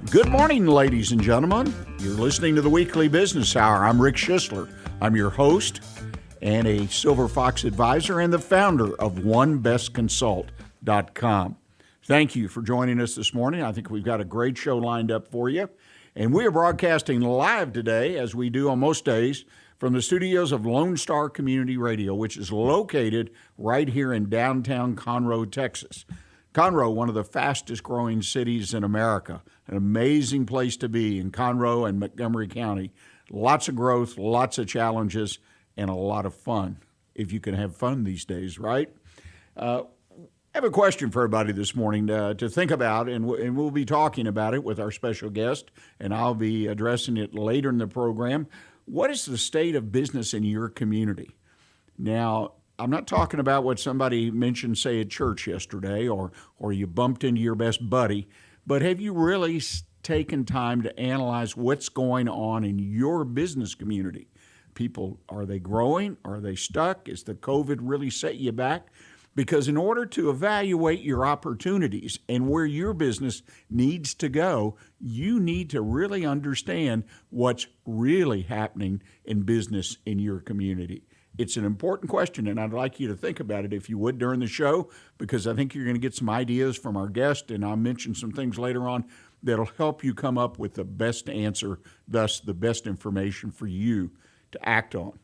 Good morning, ladies and gentlemen. You're listening to the Weekly Business Hour. I'm Rick Schissler. I'm your host and a Silver Fox advisor and the founder of OneBestConsult.com. Thank you for joining us this morning. I think we've got a great show lined up for you. And we are broadcasting live today, as we do on most days, from the studios of Lone Star Community Radio, which is located right here in downtown Conroe, Texas. Conroe, one of the fastest growing cities in America, an amazing place to be in Conroe and Montgomery County. Lots of growth, lots of challenges, and a lot of fun, if you can have fun these days, right? I have a question for everybody this morning to think about, and we'll be talking about it with our special guest, and I'll be addressing it later in the program. What is the state of business in your community? Now, I'm not talking about what somebody mentioned, say, at church yesterday, or you bumped into your best buddy, but have you really taken time to analyze what's going on in your business community? People, are they growing? Are they stuck? Is the COVID really set you back? Because in order to evaluate your opportunities and where your business needs to go, you need to really understand what's really happening in business in your community. It's an important question, and I'd like you to think about it, if you would, during the show, because I think you're going to get some ideas from our guest, and I'll mention some things later on that'll help you come up with the best answer, thus the best information for you to act on.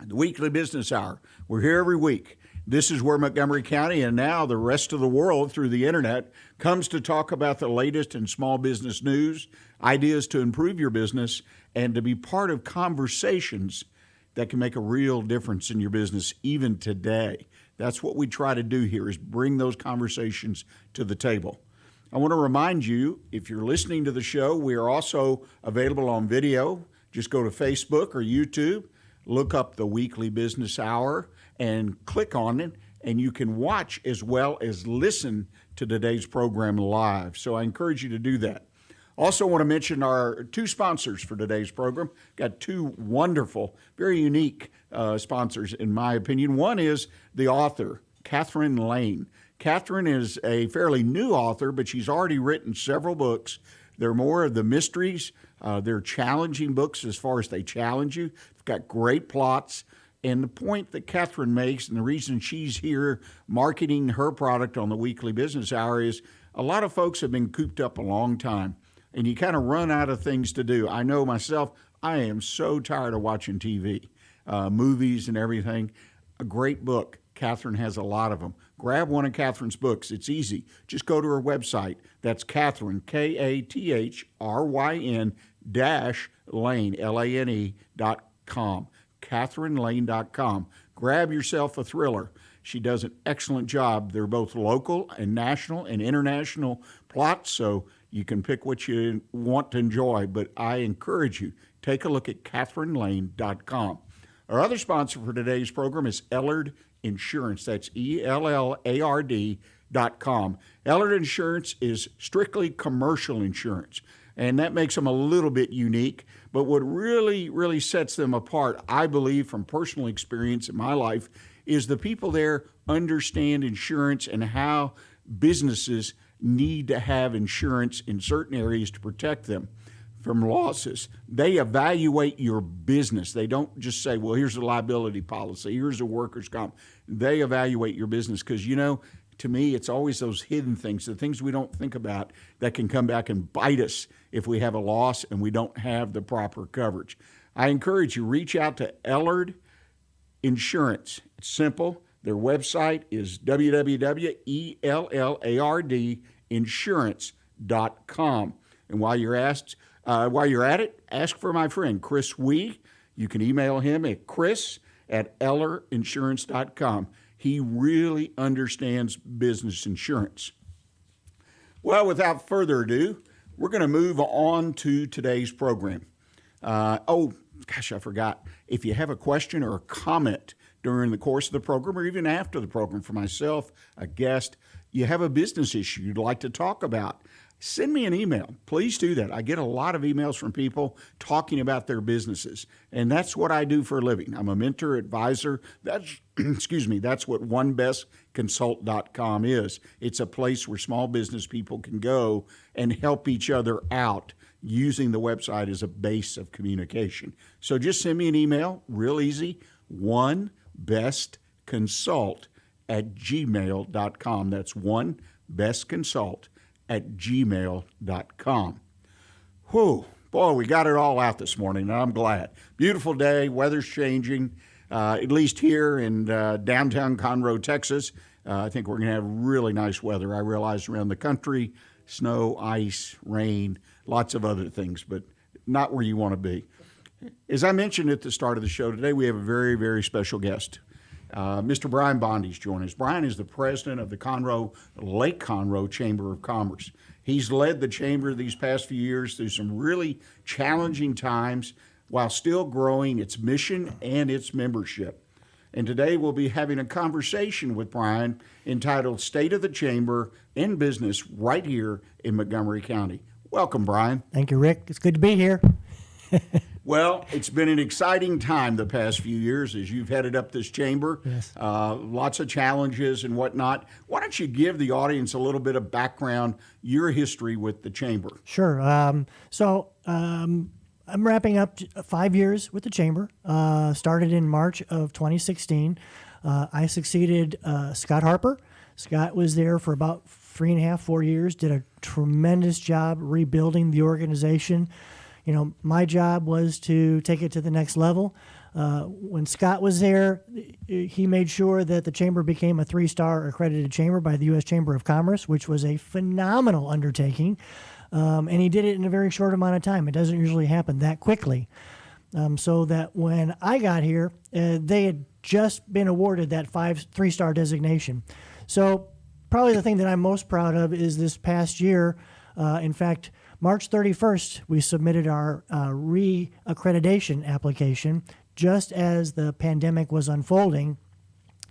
The Weekly Business Hour. We're here every week. This is where Montgomery County and now the rest of the world through the internet comes to talk about the latest in small business news, ideas to improve your business, and to be part of conversations that can make a real difference in your business even today. That's what we try to do here, is bring those conversations to the table. I want to remind you, if you're listening to the show, we are also available on video. Just go to Facebook or YouTube, look up the Weekly Business Hour, and click on it, and you can watch as well as listen to today's program live. So I encourage you to do that. Also want to mention our two sponsors for today's program. Got two wonderful, very unique sponsors, in my opinion. One is the author, Catherine Lane. Catherine is a fairly new author, but she's already written several books. They're more of the mysteries. They're challenging books as far as they challenge you. They've got great plots. And the point that Catherine makes, and the reason she's here marketing her product on the Weekly Business Hour, is a lot of folks have been cooped up a long time, and you kind of run out of things to do. I know myself, I am so tired of watching TV, movies and everything. A great book. Catherine has a lot of them. Grab one of Catherine's books. It's easy. Just go to her website. That's Catherine, Kathryn -Lane, LANE.com. CatherineLane.com. Grab yourself a thriller. She does an excellent job. They're both local and national and international plots, so you can pick what you want to enjoy. But I encourage you, take a look at CatherineLane.com. Our other sponsor for today's program is Ellard Insurance. That's ELLARD.com. Ellard Insurance is strictly commercial insurance, and that makes them a little bit unique. But what really, really sets them apart, I believe from personal experience in my life, is the people there understand insurance and how businesses need to have insurance in certain areas to protect them from losses. They evaluate your business. They don't just say, well, here's a liability policy, here's a workers' comp. They evaluate your business because, to me, it's always those hidden things, the things we don't think about that can come back and bite us if we have a loss and we don't have the proper coverage. I encourage you, reach out to Ellard Insurance. It's simple. Their website is www.ELLARDinsurance.com. And while you're at it, ask for my friend Chris Wee. You can email him at chris@EllardInsurance.com. He really understands business insurance. Well, without further ado, we're going to move on to today's program. I forgot. If you have a question or a comment during the course of the program or even after the program for myself, a guest, you have a business issue you'd like to talk about, send me an email. Please do that. I get a lot of emails from people talking about their businesses, and that's what I do for a living. I'm a mentor, advisor. That's that's what onebestconsult.com is. It's a place where small business people can go and help each other out using the website as a base of communication. So just send me an email, real easy, onebestconsult@gmail.com. That's onebestconsult@gmail.com. Whew, boy, we got it all out this morning, and I'm glad. Beautiful day, weather's changing, at least here in downtown Conroe, Texas. I think we're going to have really nice weather. I realize around the country, snow, ice, rain, lots of other things, but not where you want to be. As I mentioned at the start of the show today, we have a very, very special guest. Mr. Brian Bondy is joining us. Brian is the president of the Lake Conroe Chamber of Commerce. He's led the chamber these past few years through some really challenging times while still growing its mission and its membership. And today we'll be having a conversation with Brian entitled State of the Chamber in Business right here in Montgomery County. Welcome, Brian. Thank you, Rick. It's good to be here. Well, it's been an exciting time the past few years as you've headed up this chamber. Yes. Lots of challenges and whatnot. Why don't you give the audience a little bit of background, your history with the chamber? Sure. I'm wrapping up 5 years with the chamber. Started in March of 2016. I succeeded Scott Harper. Scott was there for about 3.5, 4 years, did a tremendous job rebuilding the organization. You know, my job was to take it to the next level. When Scott was there, he made sure that the chamber became a 3-star accredited chamber by the U.S. Chamber of Commerce, which was a phenomenal undertaking. And he did it in a very short amount of time. It doesn't usually happen that quickly. So that when I got here, they had just been awarded that 3-star designation. So probably the thing that I'm most proud of is this past year. In fact, March 31st, we submitted our re-accreditation application just as the pandemic was unfolding.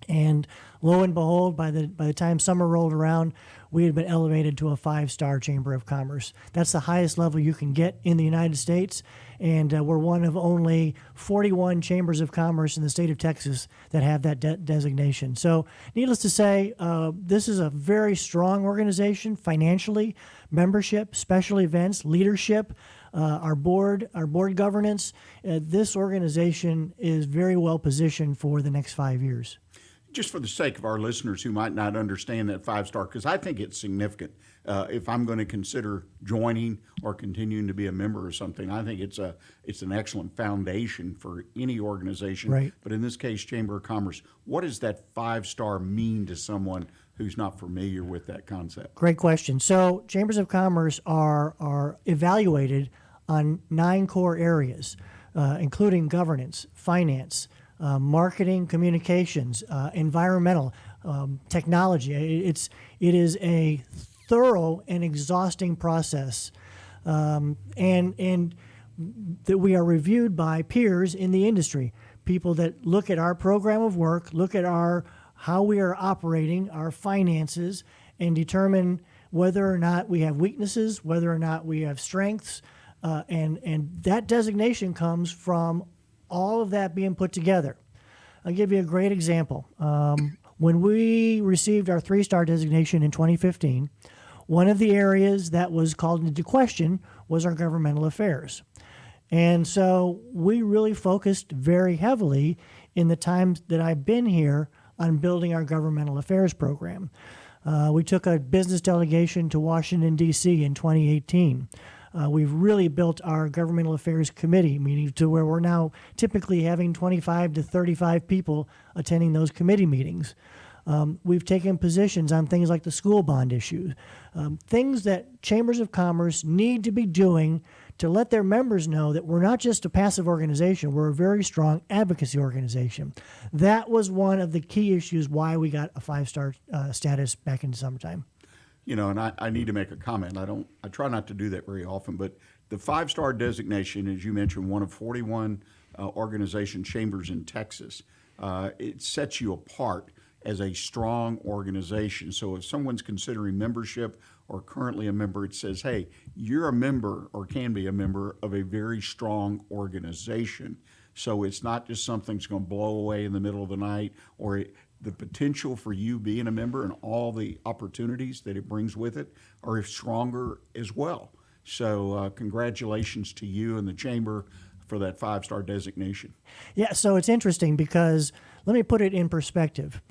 And lo and behold, by the time summer rolled around, we had been elevated to a 5-star Chamber of Commerce. That's the highest level you can get in the United States, and we're one of only 41 chambers of commerce in the state of Texas that have that designation. So needless to say, this is a very strong organization financially, membership, special events, leadership, our board governance. This organization is very well positioned for the next 5 years. Just for the sake of our listeners who might not understand that 5-star, because I think it's significant. If I'm going to consider joining or continuing to be a member or something, I think it's an excellent foundation for any organization. Right. But in this case, Chamber of Commerce, what does that 5-star mean to someone who's not familiar with that concept? Great question. So chambers of commerce are evaluated on 9 core areas, including governance, finance, marketing, communications, environmental, technology. It is a thorough and exhausting process, and that we are reviewed by peers in the industry, people that look at our program of work, look at how we are operating, our finances, and determine whether or not we have weaknesses, whether or not we have strengths, and that designation comes from all of that being put together. I'll give you a great example. When we received our 3-star designation in 2015, one of the areas that was called into question was our governmental affairs. And so we really focused very heavily in the times that I've been here on building our governmental affairs program. We took a business delegation to Washington, D.C. in 2018. We've really built our governmental affairs committee, meaning to where we're now typically having 25 to 35 people attending those committee meetings. We've taken positions on things like the school bond issue, things that chambers of commerce need to be doing to let their members know that we're not just a passive organization, we're a very strong advocacy organization. That was one of the key issues why we got a 5-star status back in the summertime. You know, and I need to make a comment. I try not to do that very often, but the 5-star designation, as you mentioned, one of 41 organization chambers in Texas, it sets you apart. as a strong organization. So if someone's considering membership or currently a member, it says, hey, you're a member or can be a member of a very strong organization. So it's not just something that's going to blow away in the middle of the night, or the potential for you being a member and all the opportunities that it brings with it are stronger as well. So congratulations to you and the Chamber for that 5-star designation. Yeah, so it's interesting because let me put it in perspective.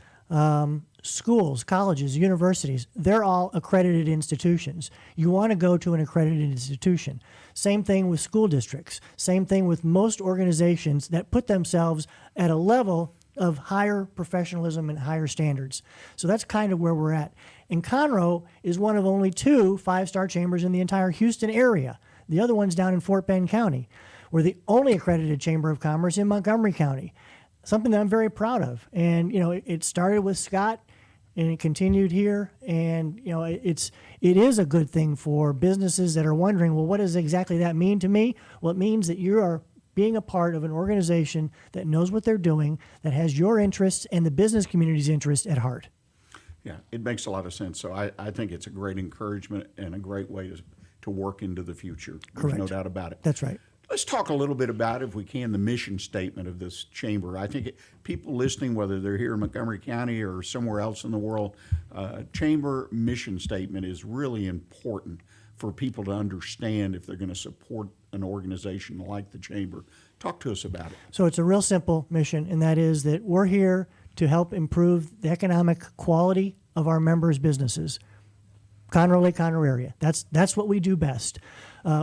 Schools, colleges, universities, they're all accredited institutions. You want to go to an accredited institution. Same thing with school districts. Same thing with most organizations that put themselves at a level of higher professionalism and higher standards. So that's kind of where we're at. And Conroe is one of only 2 5-star chambers in the entire Houston area. The other one's down in Fort Bend County. We're the only accredited Chamber of Commerce in Montgomery County, something that I'm very proud of. And, it started with Scott and it continued here. And, it is a good thing for businesses that are wondering, well, what does exactly that mean to me? Well, it means that you are being a part of an organization that knows what they're doing, that has your interests and the business community's interest at heart. Yeah, it makes a lot of sense. So I think it's a great encouragement and a great way to work into the future. There's Correct. no doubt about it. That's right. Let's talk a little bit about, if we can, the mission statement of this chamber. I think people listening, whether they're here in Montgomery County or somewhere else in the world, chamber mission statement is really important for people to understand if they're going to support an organization like the chamber. Talk to us about it. So it's a real simple mission, and that is that we're here to help improve the economic quality of our members' businesses. Conroe, Lake Conroe area. That's what we do best.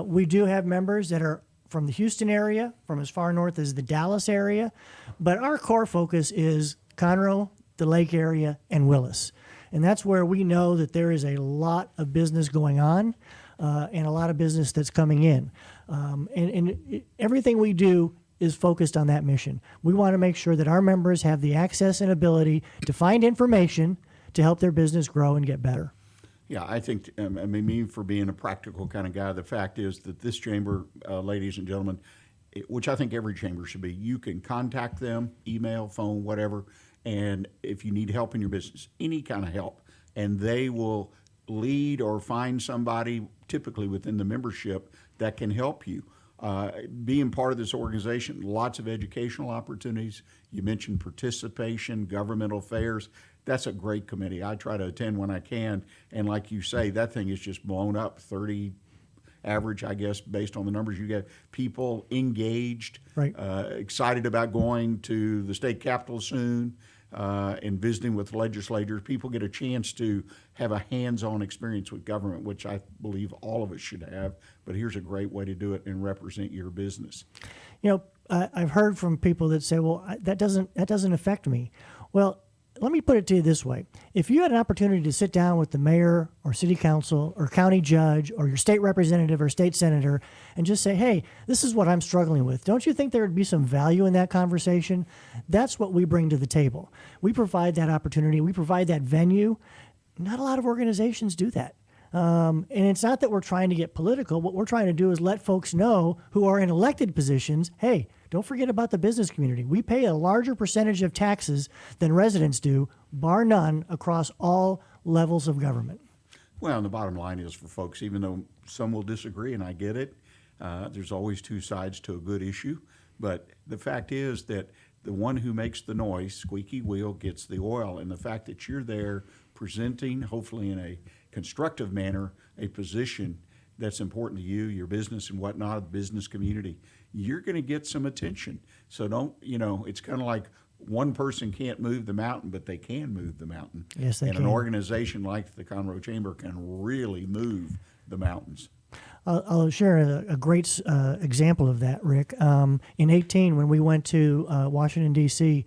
We do have members that are from the Houston area, from as far north as the Dallas area, but our core focus is Conroe, the Lake area, and Willis. And that's where we know that there is a lot of business going on and a lot of business that's coming in. Everything we do is focused on that mission. We want to make sure that our members have the access and ability to find information to help their business grow and get better. Yeah, I think, me for being a practical kind of guy, the fact is that this chamber, ladies and gentlemen, which I think every chamber should be, you can contact them, email, phone, whatever, and if you need help in your business, any kind of help, and they will lead or find somebody, typically within the membership, that can help you. Being part of this organization, lots of educational opportunities. You mentioned participation, governmental affairs. That's a great committee. I try to attend when I can, and like you say, that thing is just blown up. 30 average, I guess, based on the numbers you get. People engaged, right. Excited about going to the state capitol soon and visiting with legislators. People get a chance to have a hands-on experience with government, which I believe all of us should have. But here's a great way to do it and represent your business. I've heard from people that say, well, that doesn't affect me. Well, let me put it to you this way. If you had an opportunity to sit down with the mayor or city council or county judge or your state representative or state senator and just say, hey, this is what I'm struggling with, don't you think there would be some value in that conversation? That's what we bring to the table. We provide that opportunity. We provide that venue. Not a lot of organizations do that. And it's not that we're trying to get political. What we're trying to do is let folks know who are in elected positions, hey, don't forget about the business community. We pay a larger percentage of taxes than residents do, bar none, across all levels of government. Well, and the bottom line is for folks, even though some will disagree, and I get it, there's always 2 sides to a good issue. But the fact is that the one who makes the noise, squeaky wheel, gets the oil. And the fact that you're there presenting, hopefully in a constructive manner, a position that's important to you, your business and whatnot, the business community, you're going to get some attention. So don't, it's kind of like one person can't move the mountain, but they can move the mountain. Yes, they can. And an organization like the Conroe Chamber can really move the mountains. I'll share a great example of that, Rick. In 18, when we went to Washington, D.C.,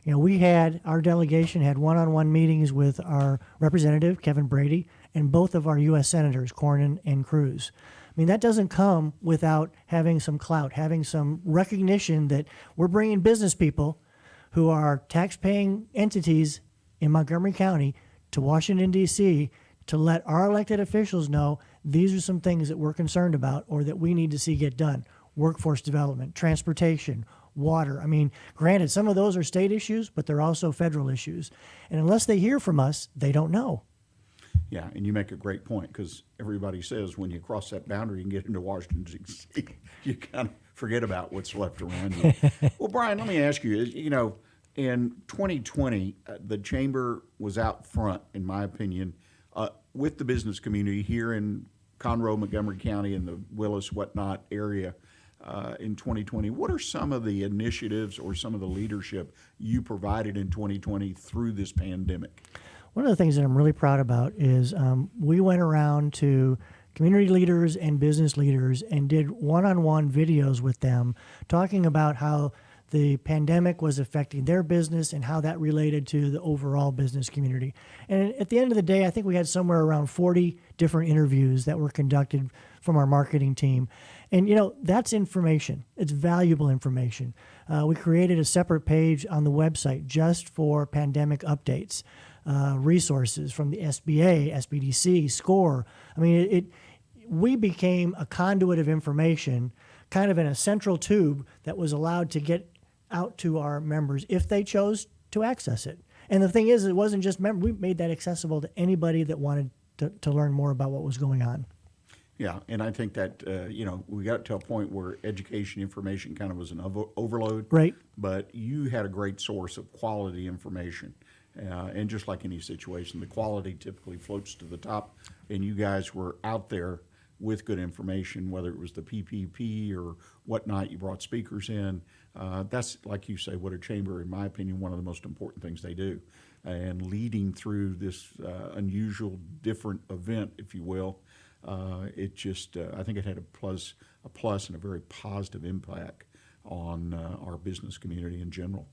our delegation had one-on-one meetings with our representative, Kevin Brady, and both of our U.S. senators, Cornyn and Cruz. I mean, that doesn't come without having some clout, having some recognition that we're bringing business people who are tax-paying entities in Montgomery County to Washington, D.C., to let our elected officials know these are some things that we're concerned about or that we need to see get done. Workforce development, transportation, water. I mean, granted, some of those are state issues, but they're also federal issues. And unless they hear from us, they don't know. Yeah, and you make a great point, because everybody says when you cross that boundary and get into Washington, D.C., you kind of forget about what's left around you. Well, Brian, let me ask you, in 2020, the Chamber was out front, in my opinion, with the business community here in Conroe, Montgomery County, and the Willis, whatnot area in 2020. What are some of the initiatives or some of the leadership you provided in 2020 through this pandemic? One of the things that I'm really proud about is we went around to community leaders and business leaders and did one-on-one videos with them talking about how the pandemic was affecting their business and how that related to the overall business community. And at the end of the day, I think we had somewhere around 40 different interviews that were conducted from our marketing team. And, that's information. It's valuable information. We created a separate page on the website just for pandemic updates. Resources from the SBA, SBDC, SCORE. I mean, we became a conduit of information, kind of in a central tube that was allowed to get out to our members if they chose to access it. And the thing is, it wasn't just members. We made that accessible to anybody that wanted to learn more about what was going on. Yeah, and I think that, we got to a point where education information kind of was an overload. Right. But you had a great source of quality information. And just like any situation, the quality typically floats to the top, and you guys were out there with good information, whether it was the PPP or whatnot. You brought speakers in. That's, like you say, what a chamber, in my opinion, one of the most important things they do. And leading through this unusual, different event, if you will, it just, I think it had a plus and a very positive impact on our business community in general.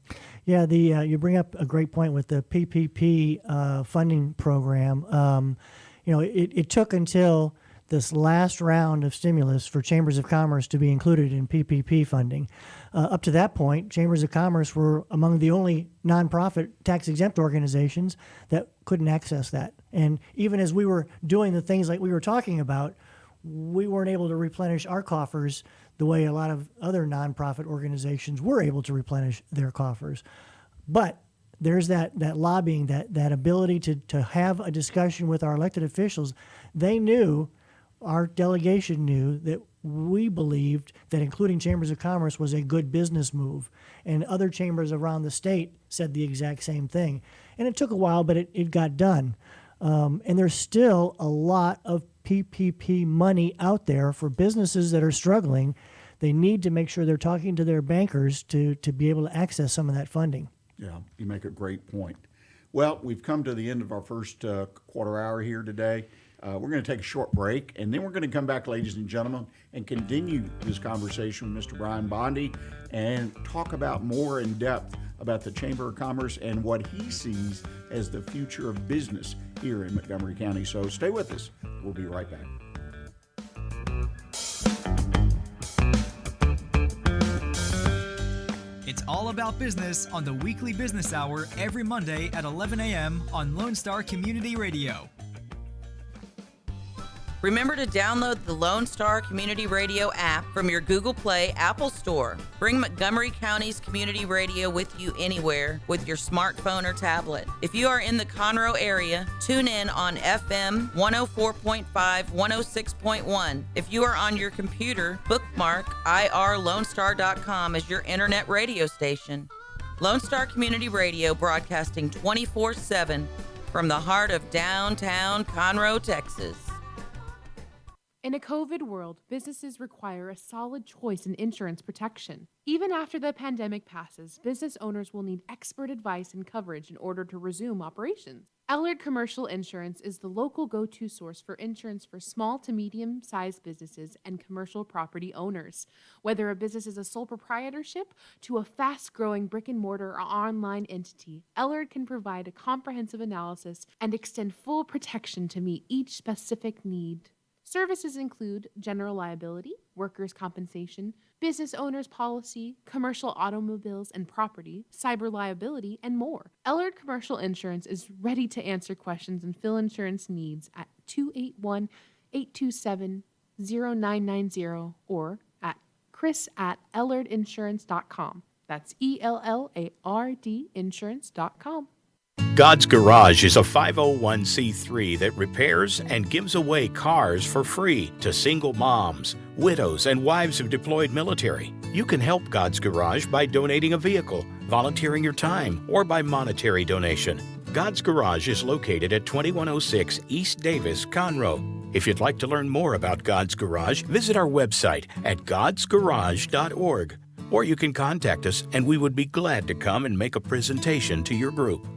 Yeah, you bring up a great point with the PPP funding program. It took until this last round of stimulus for chambers of commerce to be included in PPP funding. Up to that point, chambers of commerce were among the only nonprofit tax-exempt organizations that couldn't access that. And even as we were doing the things like we were talking about, we weren't able to replenish our coffers the way a lot of other nonprofit organizations were able to replenish their coffers. But there's that lobbying, that ability to have a discussion with our elected officials. They knew, our delegation knew, that we believed that including chambers of commerce was a good business move. And other chambers around the state said the exact same thing. And it took a while, but it got done. And there's still a lot of PPP money out there for businesses that are struggling. They need to make sure they're talking to their bankers to be able to access some of that funding. Yeah, you make a great point. Well, we've come to the end of our first quarter hour here today. We're going to take a short break, and then we're going to come back, ladies and gentlemen, and continue this conversation with Mr. Brian Bondy and talk about more in depth about the Chamber of Commerce and what he sees as the future of business here in Montgomery County. So stay with us. We'll be right back. It's all about business on the weekly business hour every Monday at 11 a.m. on Lone Star Community Radio. Remember to download the Lone Star Community Radio app from your Google Play Apple Store. Bring Montgomery County's community radio with you anywhere with your smartphone or tablet. If you are in the Conroe area, tune in on FM 104.5, 106.1. If you are on your computer, bookmark irlonestar.com as your internet radio station. Lone Star Community Radio, broadcasting 24/7 from the heart of downtown Conroe, Texas. In a COVID world, businesses require a solid choice in insurance protection. Even after the pandemic passes, business owners will need expert advice and coverage in order to resume operations. Ellard Commercial Insurance is the local go-to source for insurance for small to medium-sized businesses and commercial property owners. Whether a business is a sole proprietorship to a fast-growing brick-and-mortar or online entity, Ellard can provide a comprehensive analysis and extend full protection to meet each specific need. Services include general liability, workers' compensation, business owner's policy, commercial automobiles and property, cyber liability, and more. Ellard Commercial Insurance is ready to answer questions and fill insurance needs at 281-827-0990 or at chris@ellardinsurance.com. That's ELLARD insurance.com. God's Garage is a 501c3 that repairs and gives away cars for free to single moms, widows, and wives of deployed military. You can help God's Garage by donating a vehicle, volunteering your time, or by monetary donation. God's Garage is located at 2106 East Davis, Conroe. If you'd like to learn more about God's Garage, visit our website at godsgarage.org. Or you can contact us and we would be glad to come and make a presentation to your group.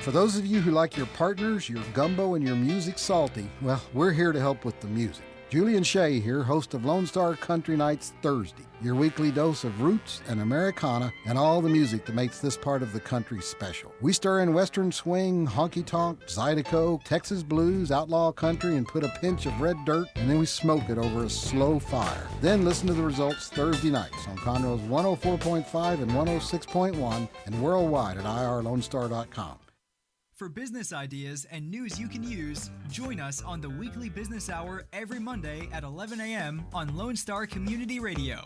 For those of you who like your partners, your gumbo, and your music salty, well, we're here to help with the music. Julian Shea here, host of Lone Star Country Nights Thursday, your weekly dose of roots and Americana and all the music that makes this part of the country special. We stir in Western swing, honky-tonk, Zydeco, Texas blues, outlaw country, and put a pinch of red dirt, and then we smoke it over a slow fire. Then listen to the results Thursday nights on Conroe's 104.5 and 106.1 and worldwide at irlonestar.com. For business ideas and news you can use, join us on the Weekly Business Hour every Monday at 11 a.m. on Lone Star Community Radio.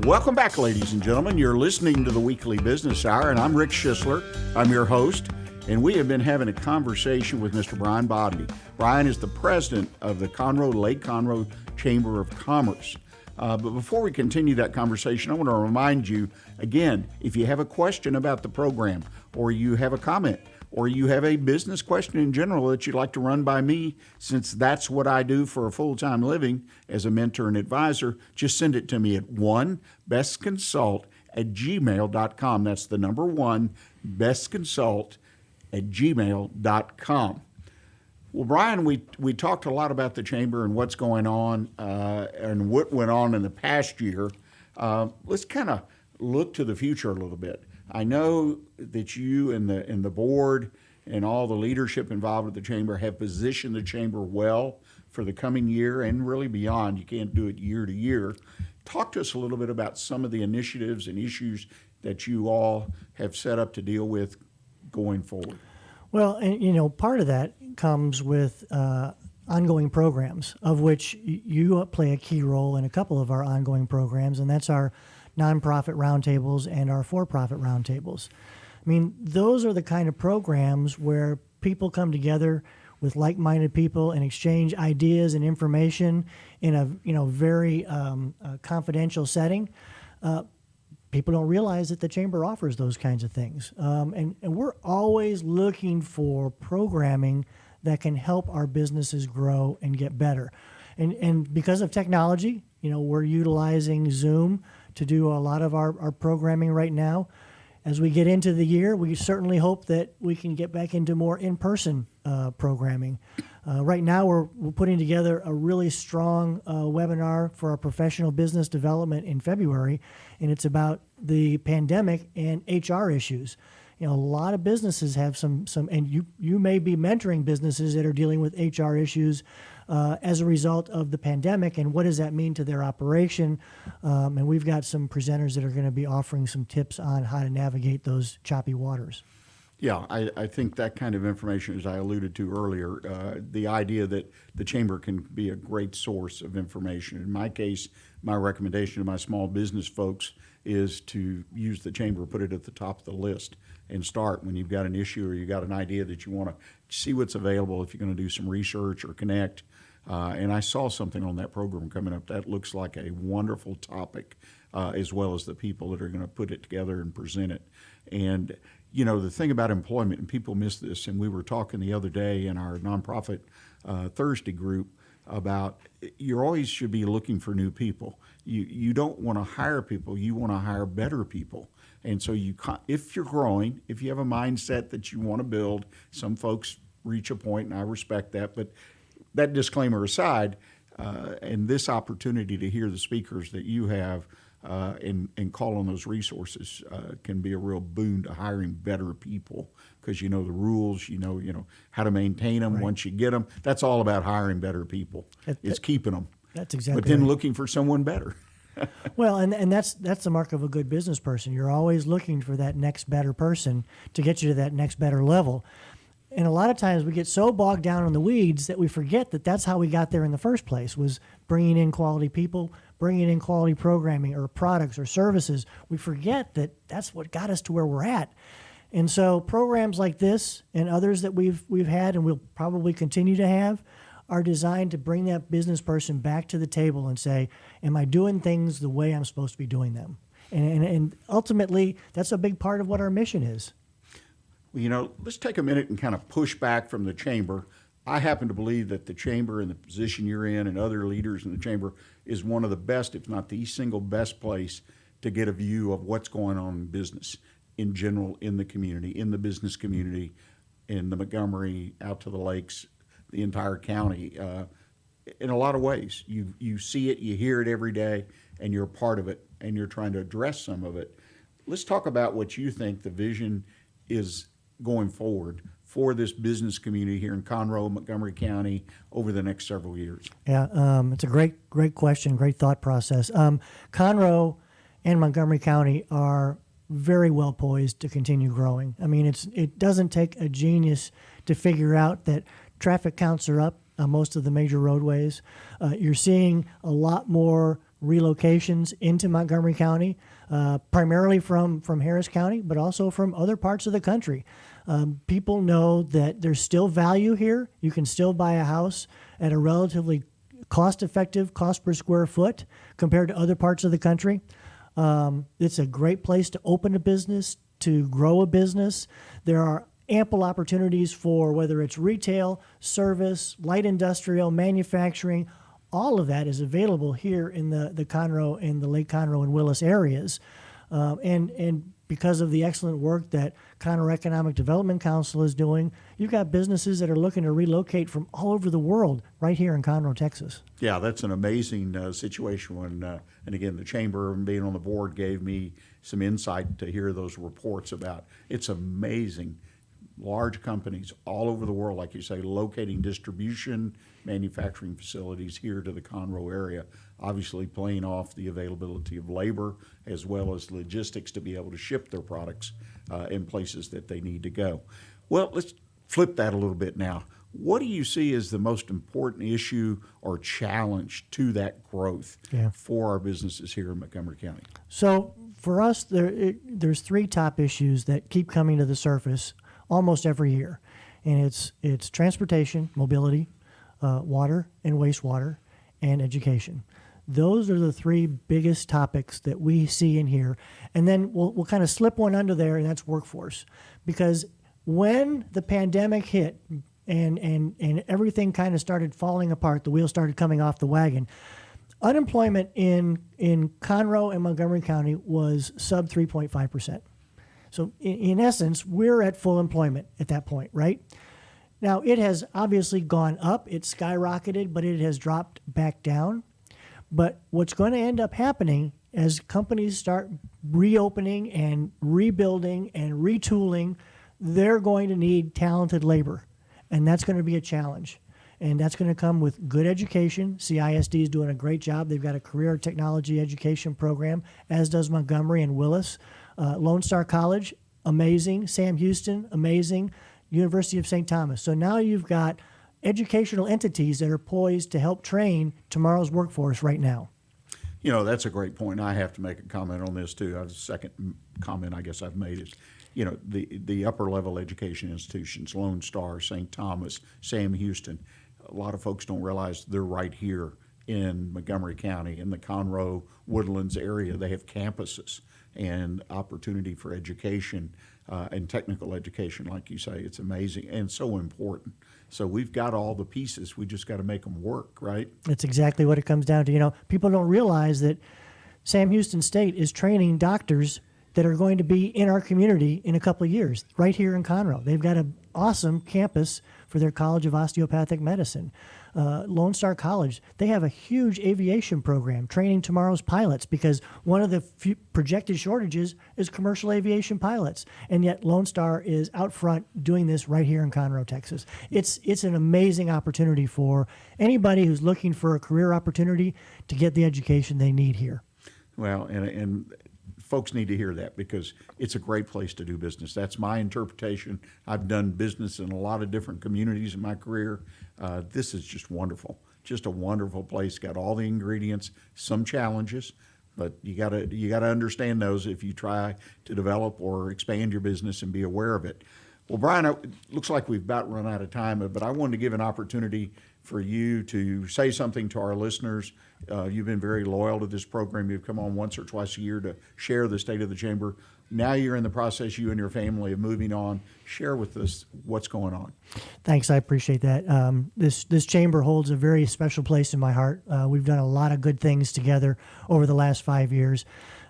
Welcome back, ladies and gentlemen. You're listening to the Weekly Business Hour, and I'm Rick Schissler. I'm your host, and we have been having a conversation with Mr. Brian Bondy. Brian is the president of the Conroe Lake Conroe Chamber of Commerce. But before we continue that conversation, I want to remind you, again, if you have a question about the program, or you have a comment, or you have a business question in general that you'd like to run by me, since that's what I do for a full-time living as a mentor and advisor, just send it to me at 1bestconsult@gmail.com. That's the number 1bestconsult@gmail.com. Well, Brian, we talked a lot about the chamber and what's going on and what went on in the past year. Let's kind of look to the future a little bit. I know that you and the board and all the leadership involved with the chamber have positioned the chamber well for the coming year and really beyond. You can't do it year to year. Talk to us a little bit about some of the initiatives and issues that you all have set up to deal with going forward. Well, and, part of that comes with ongoing programs, of which you play a key role in a couple of our ongoing programs, and that's our nonprofit roundtables and our for-profit roundtables. I mean, those are the kind of programs where people come together with like-minded people and exchange ideas and information in a very confidential setting. People don't realize that the chamber offers those kinds of things. And we're always looking for programming that can help our businesses grow and get better. And because of technology, we're utilizing Zoom to do a lot of our programming right now. As we get into the year, we certainly hope that we can get back into more in-person programming. Right now, we're putting together a really strong webinar for our professional business development in February, and it's about the pandemic and HR issues. A lot of businesses have some, and you may be mentoring businesses that are dealing with HR issues as a result of the pandemic, and what does that mean to their operation? And we've got some presenters that are going to be offering some tips on how to navigate those choppy waters. Yeah, I think that kind of information, as I alluded to earlier, the idea that the chamber can be a great source of information. In my case, my recommendation to my small business folks is to use the chamber, put it at the top of the list, and start when you've got an issue or you've got an idea that you want to see what's available if you're going to do some research or connect. And I saw something on that program coming up that looks like a wonderful topic, as well as the people that are going to put it together and present it. And the thing about employment, and people miss this, and we were talking the other day in our nonprofit Thursday group about you always should be looking for new people. You don't want to hire people, you want to hire better people. And so if you're growing, if you have a mindset that you want to build, some folks reach a point, and I respect that, but that disclaimer aside, and this opportunity to hear the speakers that you have and call on those resources can be a real boon to hiring better people, because you know the rules, you know how to maintain them. Right. Once you get them, that's all about hiring better people. It's keeping them. That's exactly. But then right. Looking for someone better. Well, and that's the mark of a good business person. You're always looking for that next better person to get you to that next better level. And a lot of times we get so bogged down in the weeds that we forget that that's how we got there in the first place, was bringing in quality people, bringing in quality programming or products or services. We forget that that's what got us to where we're at. And so programs like this and others that we've had and we'll probably continue to have are designed to bring that business person back to the table and say, am I doing things the way I'm supposed to be doing them? And ultimately, that's a big part of what our mission is. Well, let's take a minute and kind of push back from the chamber. I happen to believe that the chamber and the position you're in and other leaders in the chamber is one of the best, if not the single best place to get a view of what's going on in business in general in the community, in the business community, in the Montgomery, out to the lakes, the entire county. In a lot of ways, you see it, you hear it every day, and you're a part of it, and you're trying to address some of it. Let's talk about what you think the vision is going forward for this business community here in Conroe, Montgomery County over the next several years. Yeah, it's a great question, great thought process. Conroe and Montgomery County are very well poised to continue growing. I mean, it doesn't take a genius to figure out that traffic counts are up on most of the major roadways. You're seeing a lot more relocations into Montgomery County, primarily from Harris County, but also from other parts of the country. People know that there's still value here. You can still buy a house at a relatively cost-effective cost per square foot compared to other parts of the country. It's a great place to open a business, to grow a business. There are ample opportunities for whether it's retail, service, light industrial, manufacturing. All of that is available here in the Conroe and the Lake Conroe and Willis areas. And because of the excellent work that Conroe Economic Development Council is doing, you've got businesses that are looking to relocate from all over the world right here in Conroe, Texas. Yeah, that's an amazing situation. And again, the chamber and being on the board gave me some insight to hear those reports about. It's amazing. Large companies all over the world, like you say, locating distribution, manufacturing facilities here to the Conroe area, obviously playing off the availability of labor as well as logistics to be able to ship their products in places that they need to go. Well, let's flip that a little bit now. What do you see as the most important issue or challenge to that growth for our businesses here in Montgomery County? So for us, there's three top issues that keep coming to the surface almost every year, and it's transportation, mobility, water and wastewater, and education. Those are the three biggest topics that we see in here. And then we'll kind of slip one under there, and that's workforce. Because when the pandemic hit and everything kind of started falling apart, the wheels started coming off the wagon, unemployment in Conroe and Montgomery County was sub 3.5%. So in essence, we're at full employment at that point, right? Now, it has obviously gone up. It's skyrocketed, but it has dropped back down. But what's going to end up happening as companies start reopening and rebuilding and retooling, they're going to need talented labor, and that's going to be a challenge. And that's going to come with good education. CISD is doing a great job. They've got a career technology education program, as does Montgomery and Willis. Lone Star College, amazing. Sam Houston, amazing. University of St. Thomas. So now you've got educational entities that are poised to help train tomorrow's workforce right now. That's a great point. I have to make a comment on this too. The second comment I guess I've made is, the upper level education institutions, Lone Star, St. Thomas, Sam Houston. A lot of folks don't realize they're right here in Montgomery County, in the Conroe, Woodlands area. They have campuses and opportunity for education and technical education, like you say. It's amazing and so important. So we've got all the pieces. We just got to make them work, right? That's exactly what it comes down to. People don't realize that Sam Houston State is training doctors that are going to be in our community in a couple of years, right here in Conroe. They've got an awesome campus for their College of Osteopathic Medicine. Lone Star College, they have a huge aviation program training tomorrow's pilots because one of the projected shortages is commercial aviation pilots. And yet Lone Star is out front doing this right here in Conroe, Texas. It's an amazing opportunity for anybody who's looking for a career opportunity to get the education they need here. Well, and folks need to hear that because it's a great place to do business. That's my interpretation. I've done business in a lot of different communities in my career. This is just wonderful. Just a wonderful place. Got all the ingredients, some challenges, but you gotta understand those if you try to develop or expand your business and be aware of it. Well, Brian, it looks like we've about run out of time, but I wanted to give an opportunity for you to say something to our listeners. You've been very loyal to this program. You've come on once or twice a year to share the state of the chamber. Now you're in the process, you and your family, of moving on. Share with us what's going on. Thanks, I appreciate that. This chamber holds a very special place in my heart. We've done a lot of good things together over the last 5 years.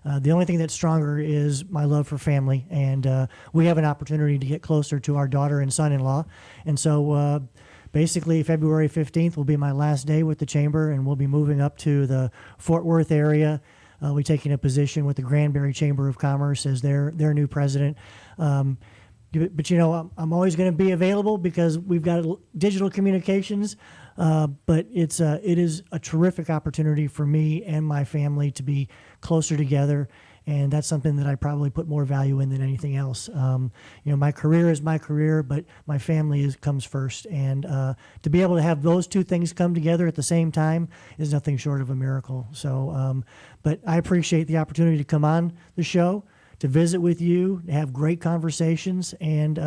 The only thing that's stronger is my love for family, and we have an opportunity to get closer to our daughter and son-in-law. And so basically February 15th will be my last day with the chamber, and we'll be moving up to the Fort Worth area. We're taking a position with the Granbury Chamber of Commerce as their new president. But you know, I'm always going to be available because we've got digital communications. But it is a terrific opportunity for me and my family to be closer together, and that's something that I probably put more value in than anything else. You know, my career is my career, but my family comes first, and to be able to have those two things come together at the same time is nothing short of a miracle. So, but I appreciate the opportunity to come on the show, to visit with you, to have great conversations, and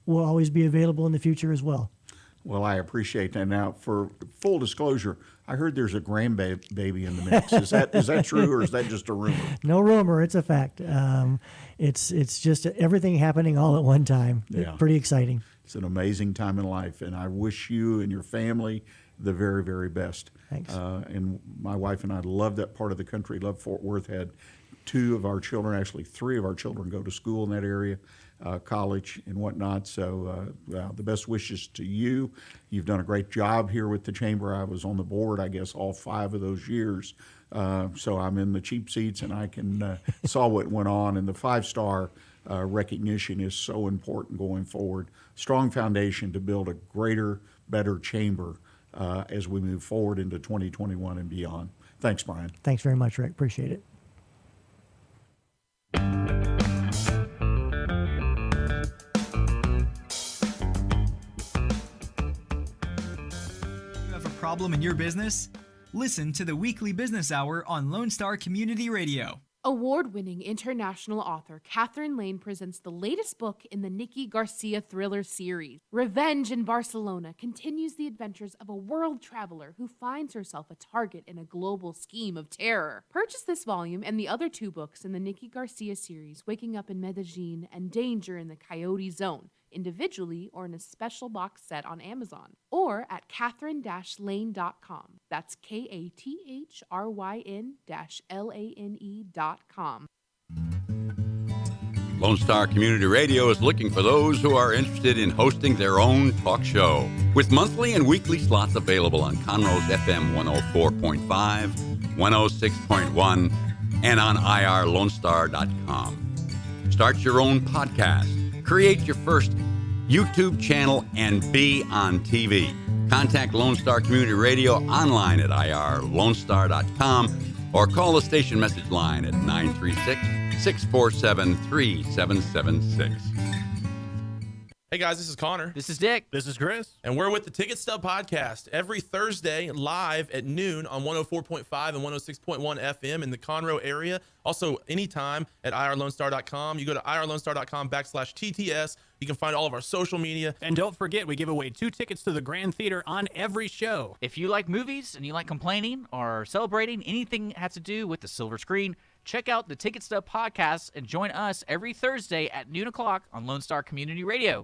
we'll always be available in the future as well. Well, I appreciate that. Now, for full disclosure, I heard there's a grandbaby in the mix. Is that true, or is that just a rumor? No rumor, it's a fact. It's just everything happening all at one time. Yeah. Pretty exciting. It's an amazing time in life, and I wish you and your family the very, very best. Thanks. And my wife and I love that part of the country. Love Fort Worth. Had 2 of our children, actually 3 of our children, go to school in that area. College and whatnot. So the best wishes to you. You've done a great job here with the chamber. I was on the board, I guess, all 5 of those years. So I'm in the cheap seats, and I can saw what went on. And the 5-star recognition is so important going forward. Strong foundation to build a greater, better chamber as we move forward into 2021 and beyond. Thanks, Brian. Thanks very much, Rick. Appreciate it. Problem in your business? Listen to the Weekly Business Hour on Lone Star Community Radio. Award-winning international author Catherine Lane presents the latest book in the Nikki Garcia thriller series. Revenge in Barcelona continues the adventures of a world traveler who finds herself a target in a global scheme of terror. Purchase this volume and the other 2 books in the Nikki Garcia series, Waking Up in Medellin and Danger in the Coyote Zone, individually or in a special box set on Amazon, or at catherine-lane.com. That's KATHRYN-LANE.com. Lone Star Community Radio is looking for those who are interested in hosting their own talk show, with monthly and weekly slots available on Conroe's FM 104.5, 106.1, and on irlonestar.com. Start your own podcast, create your first YouTube channel, and be on TV. Contact Lone Star Community Radio online at irlonestar.com or call the station message line at 936-647-3776. Hey guys, this is Connor. This is Dick. This is Chris. And we're with the Ticket Stub Podcast every Thursday live at noon on 104.5 and 106.1 FM in the Conroe area. Also, anytime at irlonestar.com. You go to irlonestar.com/TTS. You can find all of our social media. And don't forget, we give away 2 tickets to the Grand Theater on every show. If you like movies and you like complaining or celebrating anything that has to do with the silver screen, check out the Ticket Stub Podcast and join us every Thursday at noon o'clock on Lone Star Community Radio.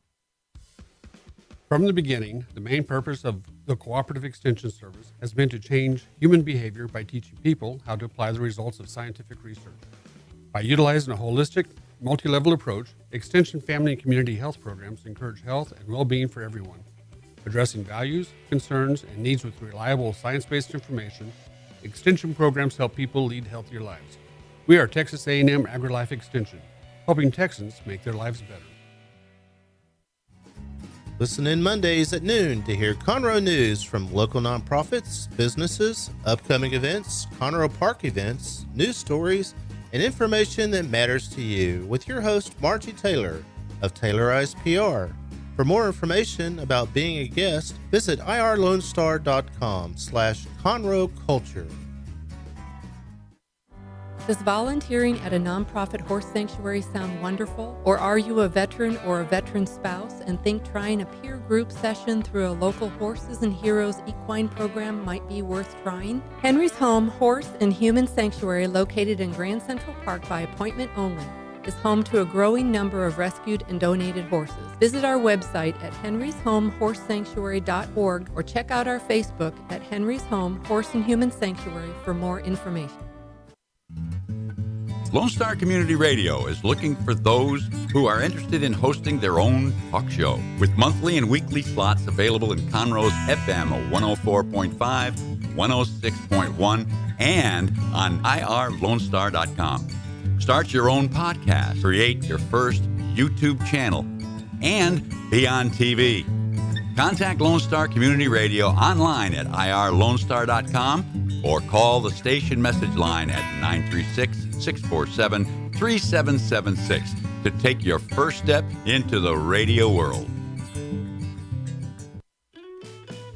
From the beginning, the main purpose of the Cooperative Extension Service has been to change human behavior by teaching people how to apply the results of scientific research. By utilizing a holistic, multi-level approach, Extension family and community health programs encourage health and well-being for everyone. Addressing values, concerns, and needs with reliable science-based information, Extension programs help people lead healthier lives. We are Texas A&M AgriLife Extension, helping Texans make their lives better. Listen in Mondays at noon to hear Conroe news from local nonprofits, businesses, upcoming events, Conroe Park events, news stories, and information that matters to you with your host, Margie Taylor of Taylorized PR. For more information about being a guest, visit irlonestar.com/Conroe Culture. Does volunteering at a nonprofit horse sanctuary sound wonderful? Or are you a veteran or a veteran spouse and think trying a peer group session through a local Horses and Heroes equine program might be worth trying? Henry's Home Horse and Human Sanctuary, located in Grand Central Park by appointment only, is home to a growing number of rescued and donated horses. Visit our website at henryshomehorsesanctuary.org or check out our Facebook at Henry's Home Horse and Human Sanctuary for more information. Lone Star Community Radio is looking for those who are interested in hosting their own talk show, with monthly and weekly slots available in Conroe's FM 104.5, 106.1, and on irlonestar.com. Start your own podcast, create your first YouTube channel, and be on TV. Contact Lone Star Community Radio online at irlonestar.com or call the station message line at 936-647-3776 to take your first step into the radio world.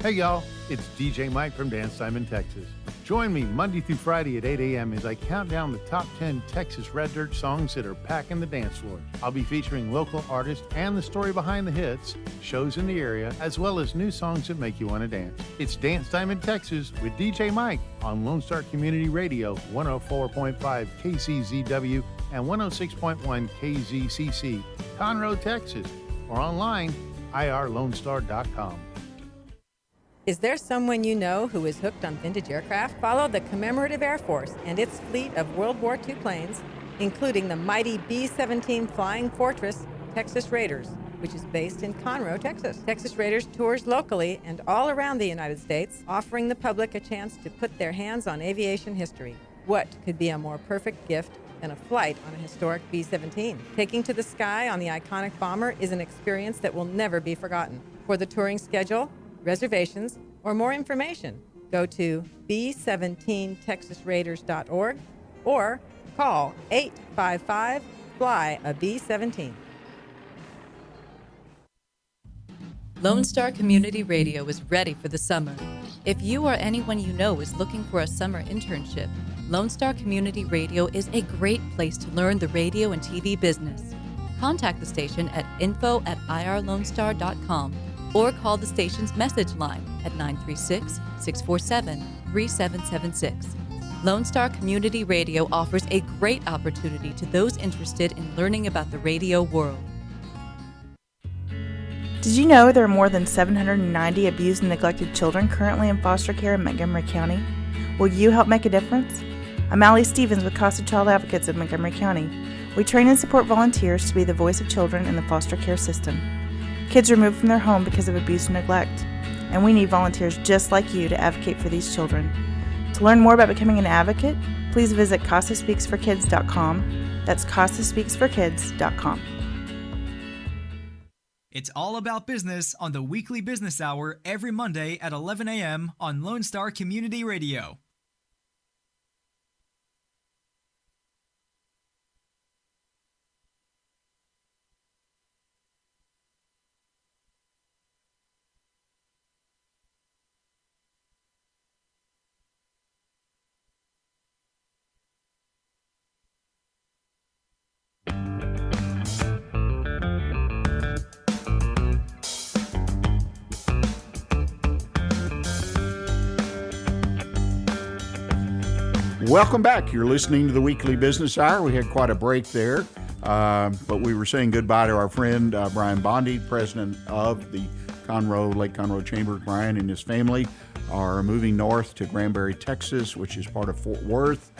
Hey y'all, it's DJ Mike from Dance Time in Texas. Join me Monday through Friday at 8 a.m. as I count down the top 10 Texas Red Dirt songs that are packing the dance floor. I'll be featuring local artists and the story behind the hits, shows in the area, as well as new songs that make you want to dance. It's Dance Time in Texas with DJ Mike on Lone Star Community Radio, 104.5 KCZW and 106.1 KZCC, Conroe, Texas, or online, irlonestar.com. Is there someone you know who is hooked on vintage aircraft? Follow the Commemorative Air Force and its fleet of World War II planes, including the mighty B-17 Flying Fortress Texas Raiders, which is based in Conroe, Texas. Texas Raiders tours locally and all around the United States, offering the public a chance to put their hands on aviation history. What could be a more perfect gift than a flight on a historic B-17? Taking to the sky on the iconic bomber is an experience that will never be forgotten. For the touring schedule, reservations, or more information, go to b17texasraiders.org or call 855-FLY-A-B-17. Lone Star Community Radio is ready for the summer. If you or anyone you know is looking for a summer internship, Lone Star Community Radio is a great place to learn the radio and TV business. Contact the station at info@irlonestar.com or call the station's message line at 936-647-3776. Lone Star Community Radio offers a great opportunity to those interested in learning about the radio world. Did you know there are more than 790 abused and neglected children currently in foster care in Montgomery County? Will you help make a difference? I'm Allie Stevens with Casa Child Advocates of Montgomery County. We train and support volunteers to be the voice of children in the foster care system. Kids removed from their home because of abuse and neglect, and we need volunteers just like you to advocate for these children. To learn more about becoming an advocate, please visit CasaSpeaksForKids.com. That's CasaSpeaksForKids.com. It's all about business on the weekly business hour every Monday at 11 a.m. on Lone Star Community Radio. Welcome back. You're listening to the Weekly Business Hour. We had quite a break there, but we were saying goodbye to our friend Brian Bondy, president of the Lake Conroe Chamber. Brian and his family are moving north to Granbury, Texas, which is part of Fort Worth.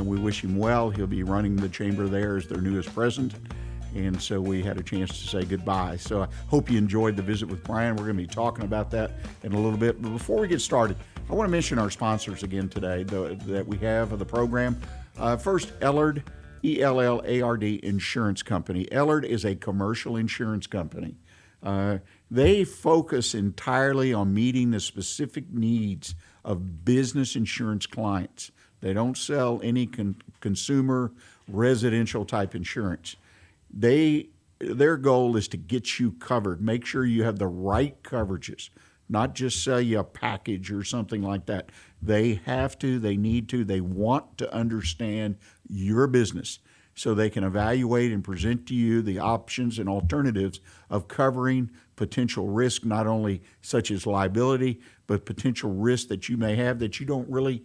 We wish him well. He'll be running the chamber there as their newest president. And so we had a chance to say goodbye. So I hope you enjoyed the visit with Brian. We're going to be talking about that in a little bit. But before we get started, I want to mention our sponsors again today that we have of the program. First, Ellard, E-L-L-A-R-D Insurance Company. Ellard is a commercial insurance company. They focus entirely on meeting the specific needs of business insurance clients. They don't sell any consumer residential type insurance. Their goal is to get you covered. Make sure you have the right coverages, not just sell you a package or something like that. They have to, they need to, they want to understand your business so they can evaluate and present to you the options and alternatives of covering potential risk, not only such as liability, but potential risk that you may have that you don't really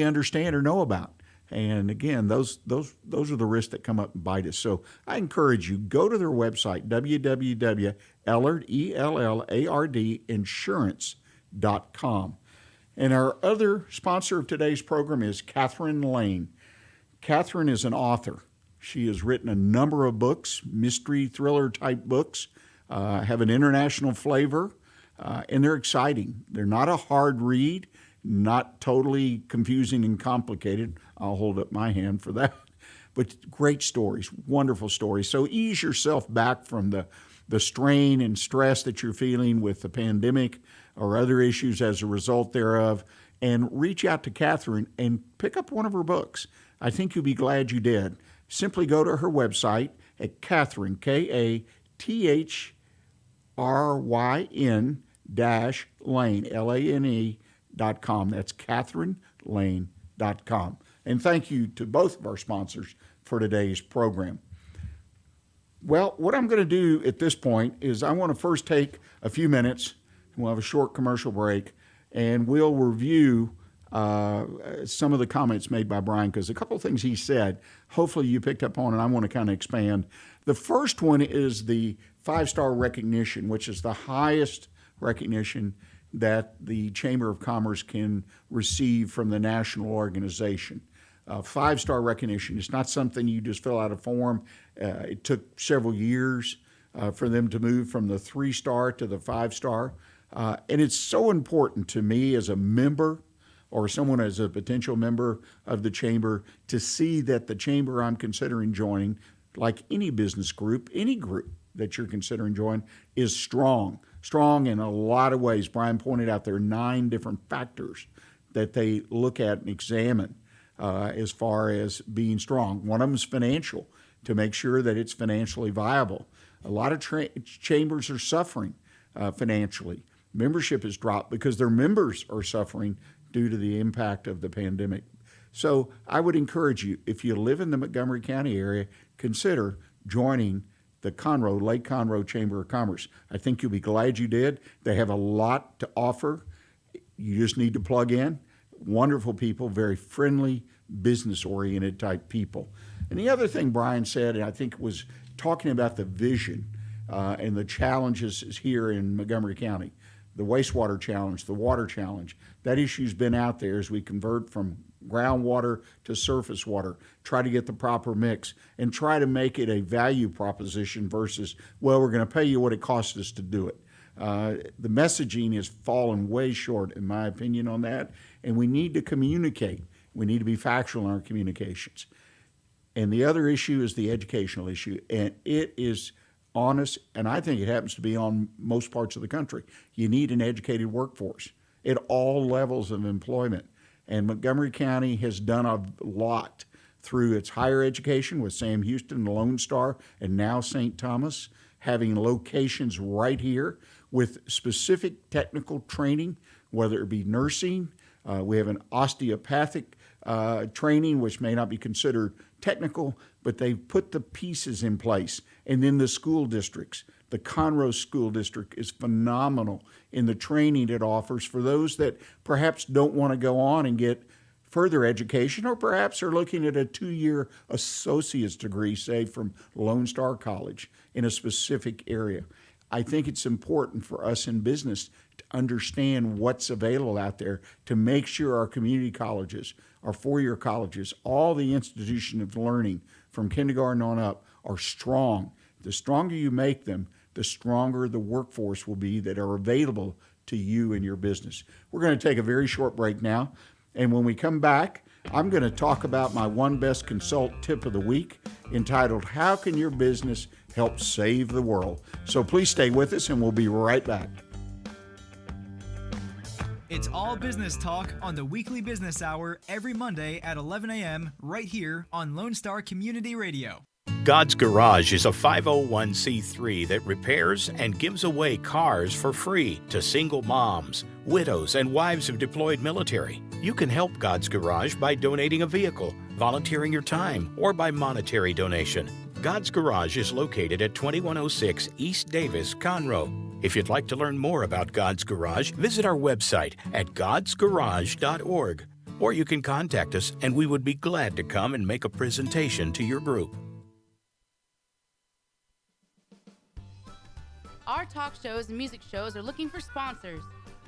understand or know about. And again, those are the risks that come up and bite us. So I encourage you, go to their website, www.ellardinsurance.com. And our other sponsor of today's program is Catherine Lane. Catherine is an author. She has written a number of books, mystery thriller type books, have an international flavor, and they're exciting. They're not a hard read, not totally confusing and complicated. I'll hold up my hand for that. But great stories, wonderful stories. So ease yourself back from the strain and stress that you're feeling with the pandemic or other issues as a result thereof, and reach out to Catherine and pick up one of her books. I think you'll be glad you did. Simply go to her website at Catherine, KATHRYN Lane, LANE.com. That's CatherineLane.com. And thank you to both of our sponsors for today's program. Well, what I'm going to do at this point is I want to first take a few minutes, and we'll have a short commercial break, and we'll review some of the comments made by Brian, because a couple of things he said, hopefully you picked up on, and I want to kind of expand. The first one is the 5-star recognition, which is the highest recognition that the Chamber of Commerce can receive from the national organization. 5-star recognition. It's not something you just fill out a form. It took several years for them to move from the 3-star to the 5-star. And it's so important to me as a member or someone as a potential member of the Chamber to see that the Chamber I'm considering joining, like any business group, any group that you're considering joining, is strong. Strong in a lot of ways. Brian pointed out there are 9 different factors that they look at and examine as far as being strong. One of them is financial, to make sure that it's financially viable. A lot of chambers are suffering financially. Membership has dropped because their members are suffering due to the impact of the pandemic. So I would encourage you, if you live in the Montgomery County area, consider joining the Conroe, Lake Conroe Chamber of Commerce. I think you'll be glad you did. They have a lot to offer. You just need to plug in. Wonderful people, very friendly, business-oriented type people. And the other thing Brian said, and I think was talking about the vision and the challenges here in Montgomery County, the wastewater challenge, the water challenge. That issue's been out there as we convert from groundwater to surface water, try to get the proper mix, and try to make it a value proposition versus, well, we're going to pay you what it costs us to do it. The messaging has fallen way short, in my opinion, on that, and we need to communicate. We need to be factual in our communications. And the other issue is the educational issue, and it is honest, and I think it happens to be on most parts of the country. You need an educated workforce at all levels of employment. And Montgomery County has done a lot through its higher education with Sam Houston, Lone Star, and now St. Thomas, having locations right here with specific technical training, whether it be nursing. We have an osteopathic training, which may not be considered technical, but they've put the pieces in place. And then the school districts. The Conroe School District is phenomenal in the training it offers for those that perhaps don't want to go on and get further education, or perhaps are looking at a 2-year associate's degree, say from Lone Star College in a specific area. I think it's important for us in business to understand what's available out there to make sure our community colleges, our 4-year colleges, all the institutions of learning from kindergarten on up are strong. The stronger you make them, the stronger the workforce will be that are available to you and your business. We're going to take a very short break now, and when we come back, I'm going to talk about my One Best Consult tip of the week entitled, How Can Your Business Help Save the World? So please stay with us, and we'll be right back. It's all business talk on the Weekly Business Hour every Monday at 11 a.m. right here on Lone Star Community Radio. God's Garage is a 501c3 that repairs and gives away cars for free to single moms, widows, and wives of deployed military. You can help God's Garage by donating a vehicle, volunteering your time, or by monetary donation. God's Garage is located at 2106 East Davis, Conroe. If you'd like to learn more about God's Garage, visit our website at godsgarage.org. Or you can contact us and we would be glad to come and make a presentation to your group. Our talk shows and music shows are looking for sponsors.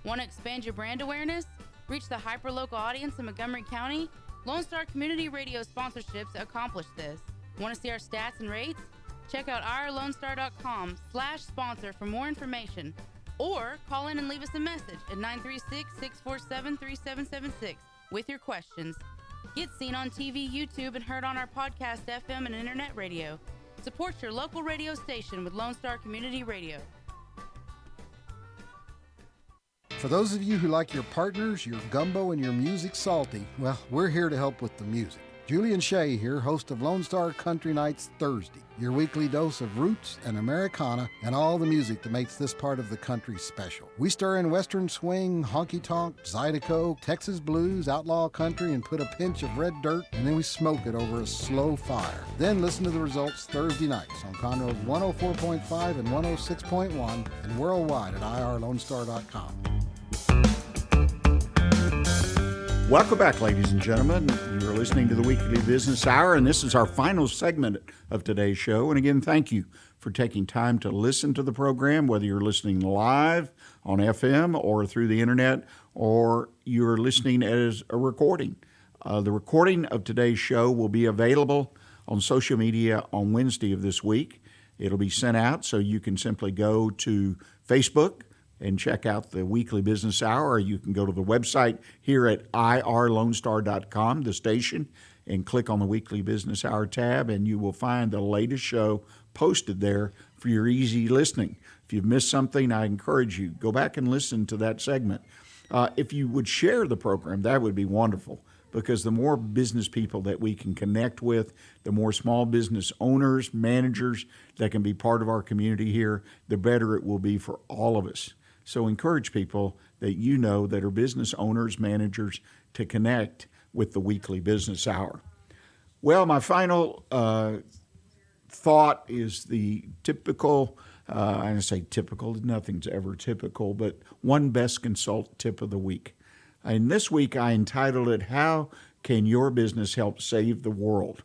Want to expand your brand awareness? Reach the hyperlocal audience in Montgomery County? Lone Star Community Radio sponsorships accomplish this. Want to see our stats and rates? Check out irlonestar.com/sponsor for more information. Or call in and leave us a message at 936-647-3776 with your questions. Get seen on TV, YouTube, and heard on our podcast, FM, and internet radio. Support your local radio station with Lone Star Community Radio. For those of you who like your partners, your gumbo, and your music salty, well, we're here to help with the music. Julie and Shay here, host of Lone Star Country Nights Thursday, your weekly dose of roots and Americana and all the music that makes this part of the country special. We stir in Western swing, honky-tonk, Zydeco, Texas blues, outlaw country, and put a pinch of red dirt, and then we smoke it over a slow fire. Then listen to the results Thursday nights on Conroe's 104.5 and 106.1 and worldwide at irlonestar.com. Welcome back, ladies and gentlemen. You're listening to the Weekly Business Hour, and this is our final segment of today's show. And again, thank you for taking time to listen to the program, whether you're listening live on FM or through the internet, or you're listening as a recording. The recording of today's show will be available on social media on Wednesday of this week. It'll be sent out, so you can simply go to Facebook and check out the Weekly Business Hour, or you can go to the website here at irlonestar.com, the station, and click on the Weekly Business Hour tab, and you will find the latest show posted there for your easy listening. If you've missed something, I encourage you, go back and listen to that segment. If you would share the program, that would be wonderful, because the more business people that we can connect with, the more small business owners, managers that can be part of our community here, the better it will be for all of us. So encourage people that you know that are business owners, managers, to connect with the Weekly Business Hour. Well, my final thought is the typical, I say typical, nothing's ever typical, but one best consult tip of the week. And this week I entitled it, How Can Your Business Help Save the World?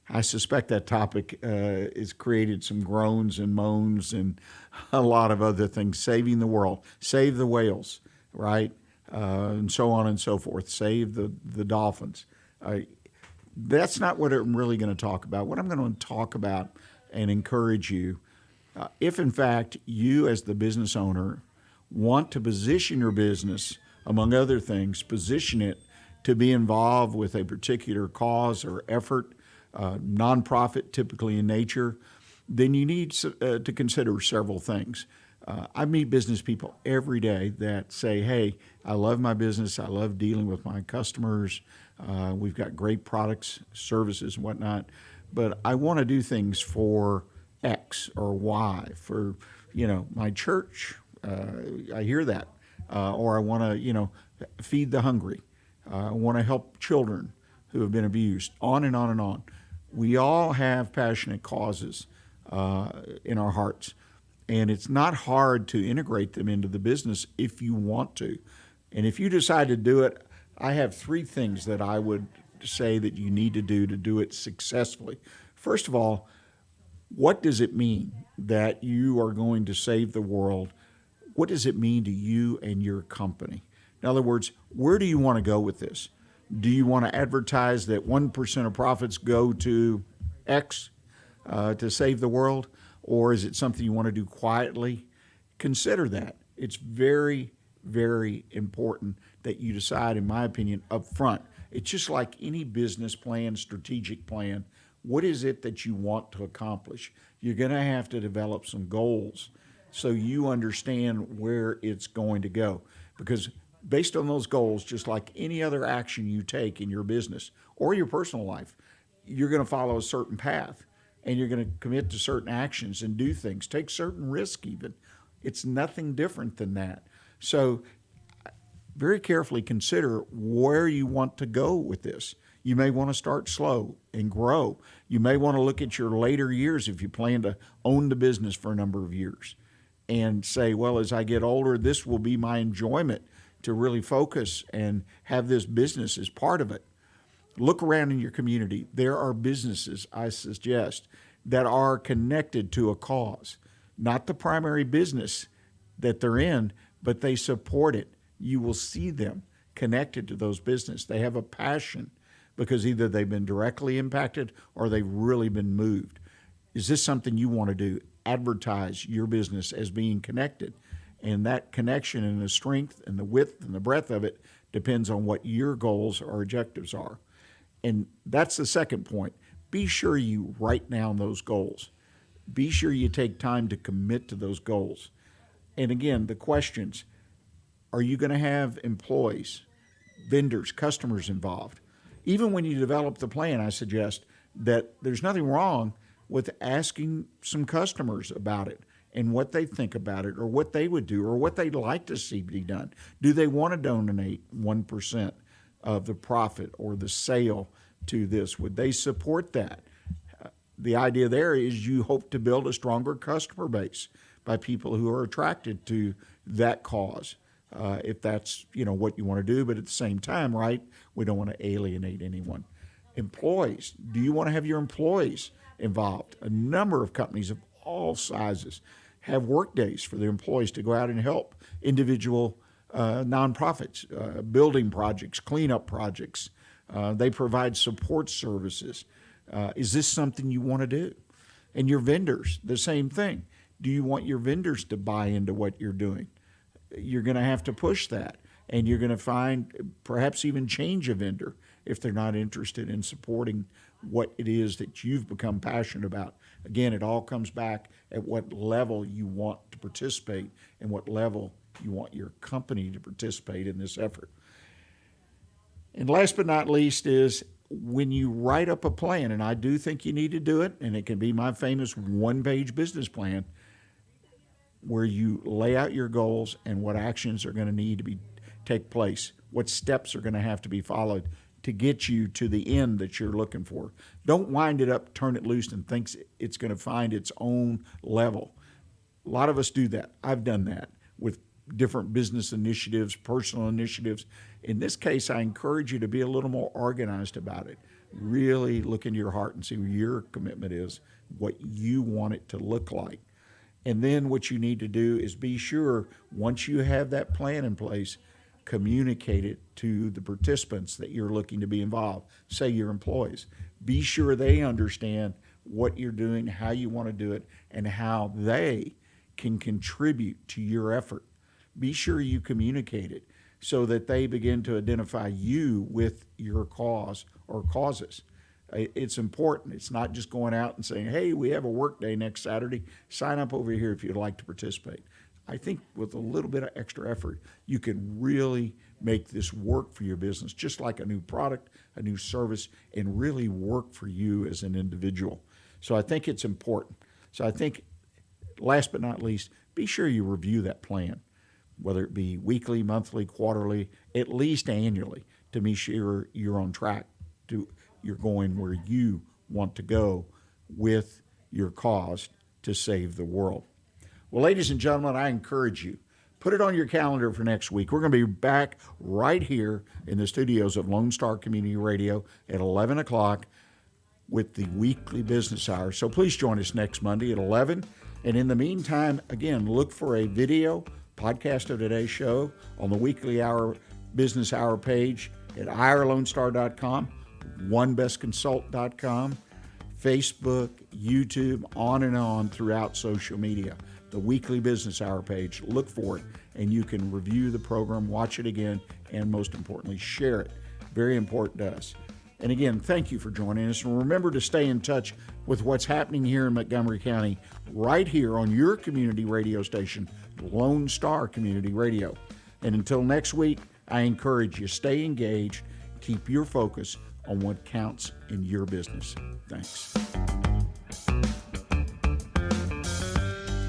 I suspect that topic has created some groans and moans and a lot of other things. Saving the world, save the whales, right? And so on and so forth. Save the dolphins. That's not what I'm really going to talk about. What I'm going to talk about and encourage you, if in fact you as the business owner want to position your business, among other things, position it to be involved with a particular cause or effort, nonprofit typically in nature, then you need to consider several things. I meet business people every day that say, hey, I love my business. I love dealing with my customers. We've got great products, services, and whatnot, but I want to do things for X or Y, for, my church. I hear that. Or I want to, feed the hungry. I want to help children who have been abused, on and on and on. We all have passionate causes in our hearts, and it's not hard to integrate them into the business if you want to. And if you decide to do it, I have 3 things that I would say that you need to do it successfully. First of all, what does it mean that you are going to save the world? What does it mean to you and your company? In other words, where do you want to go with this? Do you want to advertise that 1% of profits go to X to save the world? Or is it something you want to do quietly? Consider that. It's very, very important that you decide, in my opinion, up front. It's just like any business plan, strategic plan. What is it that you want to accomplish? You're going to have to develop some goals, so you understand where it's going to go. Because based on those goals, just like any other action you take in your business or your personal life, you're going to follow a certain path, and you're going to commit to certain actions and do things, take certain risk even. It's nothing different than that. So very carefully consider where you want to go with this. You may want to start slow and grow. You may want to look at your later years if you plan to own the business for a number of years and say, well, as I get older, this will be my enjoyment to really focus and have this business as part of it. Look around in your community. There are businesses, I suggest, that are connected to a cause. Not the primary business that they're in, but they support it. You will see them connected to those businesses. They have a passion because either they've been directly impacted or they've really been moved. Is this something you want to do? Advertise your business as being connected. And that connection and the strength and the width and the breadth of it depends on what your goals or objectives are. And that's the second point. Be sure you write down those goals. Be sure you take time to commit to those goals. And again, the questions, are you going to have employees, vendors, customers involved? Even when you develop the plan, I suggest that there's nothing wrong with asking some customers about it and what they think about it or what they would do or what they'd like to see be done. Do they want to donate 1% of the profit or the sale to this? Would they support that? The idea there is you hope to build a stronger customer base by people who are attracted to that cause, if that's what you want to do. But at the same time, right, we don't want to alienate anyone. Employees, do you want to have your employees involved? A number of companies of all sizes have work days for their employees to go out and help individual nonprofits, building projects, cleanup projects. They provide support services. Is this something you want to do? And your vendors, the same thing. Do you want your vendors to buy into what you're doing? You're going to have to push that, and you're going to find perhaps even change a vendor if they're not interested in supporting what it is that you've become passionate about. Again, it all comes back at what level you want to participate and what level you want your company to participate in this effort. And last but not least is when you write up a plan, and I do think you need to do it, and it can be my famous one-page business plan, where you lay out your goals and what actions are going to need to take place, what steps are going to have to be followed to get you to the end that you're looking for. Don't wind it up, turn it loose, and think it's going to find its own level. A lot of us do that. I've done that with different business initiatives, personal initiatives. In this case, I encourage you to be a little more organized about it. Really look into your heart and see where your commitment is, what you want it to look like. And then what you need to do is be sure, once you have that plan in place, communicate it to the participants that you're looking to be involved, say your employees. Be sure they understand what you're doing, how you want to do it, and how they can contribute to your effort. Be sure you communicate it so that they begin to identify you with your cause or causes. It's important. It's not just going out and saying, hey, we have a work day next Saturday. Sign up over here if you'd like to participate. I think with a little bit of extra effort, you can really make this work for your business, just like a new product, a new service, and really work for you as an individual. So I think it's important. So I think, last but not least, be sure you review that plan, whether it be weekly, monthly, quarterly, at least annually, to be sure you're on track, you're going where you want to go with your cause to save the world. Well, ladies and gentlemen, I encourage you, put it on your calendar for next week. We're going to be back right here in the studios of Lone Star Community Radio at 11 o'clock with the weekly business hour. So please join us next Monday at 11. And in the meantime, again, look for a video podcast of today's show on the weekly hour business hour page at irlonestar.com, onebestconsult.com, Facebook, YouTube, on and on throughout social media. The weekly business hour page, look for it, and you can review the program, watch it again, and most importantly, share it. Very important to us. And again, thank you for joining us. And remember to stay in touch with what's happening here in Montgomery County right here on your community radio station, Lone Star Community Radio. And until next week, I encourage you, stay engaged, keep your focus on what counts in your business. Thanks.